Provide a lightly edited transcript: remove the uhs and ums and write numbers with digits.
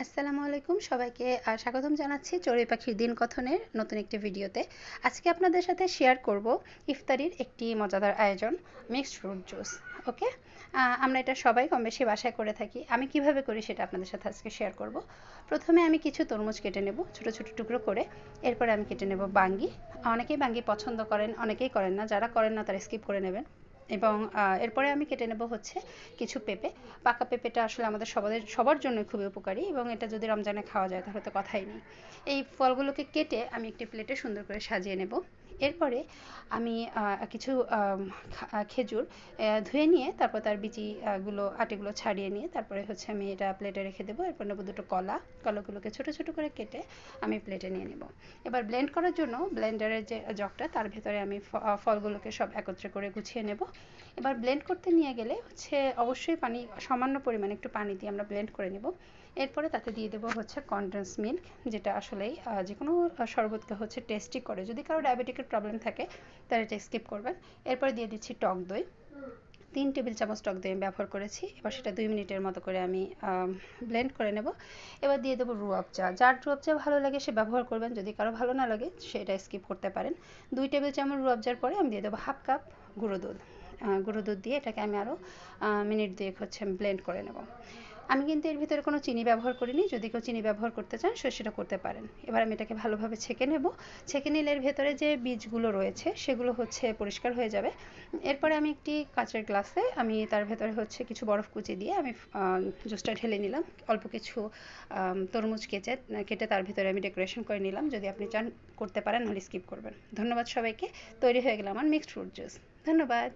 আসসালামু আলাইকুম সবাইকে স্বাগতম জানাচ্ছি চড়ুই পাখির দিন কথনের নতুন একটি ভিডিওতে। আজকে আপনাদের সাথে শেয়ার করব ইফতারির একটি মজাদার আয়োজন, মিক্সড ফ্রুট জুস। ওকে, আমরা এটা সবাই কম বেশি বাসায় করে থাকি। আমি কিভাবে করি সেটা আপনাদের সাথে আজকে শেয়ার করব। প্রথমে আমি কিছু তরমুজ কেটে নেব ছোট ছোট টুকরো করে। এরপরে আমি কেটে নেব বাঙ্গি। অনেকেই বাঙ্গি পছন্দ করেন, অনেকেই করেন না। যারা করেন না তারা স্কিপ করে নেবেন। এবং এরপরে আমি কেটে নেব হচ্ছে কিছু পেঁপে। পাকা পেঁপেটা আসলে আমাদের সবার জন্য খুবই উপকারী, এবং এটা যদি রমজানে খাওয়া যায় তাহলে তো কথাই নেই। এই ফলগুলোকে কেটে আমি একটি প্লেটে সুন্দর করে সাজিয়ে নেব। এরপরে আমি কিছু খেজুর ধুয়ে নিয়ে তারপর তার বিচিগুলো আটিগুলো ছাড়িয়ে নিয়ে তারপরে হচ্ছে আমি এটা প্লেটে রেখে দেবো। এরপর নেবো দুটো কলাগুলোকে ছোট ছোট করে কেটে আমি প্লেটে নিয়ে নেব। এবার ব্লেন্ড করার জন্য ব্লেন্ডারের যে জগটা তার ভেতরে আমি ফলগুলোকে সব একত্রে করে গুছিয়ে নেব। এবার ব্লেন্ড করতে নিয়ে গেলে হচ্ছে অবশ্যই পানি, সামান্য পরিমাণে একটু পানি দিয়ে আমরা ব্লেন্ড করে নেব। এরপরে তাতে দিয়ে দেবো হচ্ছে কনডেন্স মিল্ক, যেটা আসলেই যে কোনো শরবতকে হচ্ছে টেস্টি করে। যদি কারো ডায়াবেটিকের প্রবলেম থাকে তাহলে এটা স্কিপ করবেন। এরপরে দিয়ে দিচ্ছি টক দই। 3 টেবিল চামচ টক দই আমি ব্যবহার করেছি। এবার সেটা 2 মিনিটের মতো করে আমি ব্লেন্ড করে নেব। এবার দিয়ে দেবো রুয়াবজা। যার রুয়াবজা ভালো লাগে সে ব্যবহার করবেন, যদি কারো ভালো না লাগে সেটা স্কিপ করতে পারেন। 2 টেবিল চামচ রুয়াবজার পরে আমি দিয়ে দেবো হাফ কাপ গুঁড়ো দুধ। গুঁড়ো দুধ দিয়ে এটাকে আমি আরও মিনিট 2 হচ্ছে ব্লেন্ড করে নেব। আমি কিন্তু এর ভিতরে কোনো চিনি ব্যবহার করিনি। যদি কেউ চিনি ব্যবহার করতে চান সেটা করতে পারেন। এবার আমি এটাকে ভালোভাবে ছেঁকে নেব। ছেঁকে নিলে এর ভেতরে যে বীজগুলো রয়েছে সেগুলো হচ্ছে পরিষ্কার হয়ে যাবে। এরপরে আমি একটি কাঁচের গ্লাসে আমি তার ভেতরে হচ্ছে কিছু বরফ কুচি দিয়ে আমি জুসটা ঢেলে নিলাম। অল্প কিছু তরমুজ কেটে তার ভিতরে আমি ডেকোরেশন করে নিলাম। যদি আপনি চান করতে পারেন, নাহলে স্কিপ করবেন। ধন্যবাদ সবাইকে। তৈরি হয়ে গেল আমার মিক্সড ফ্রুট জুস। ধন্যবাদ।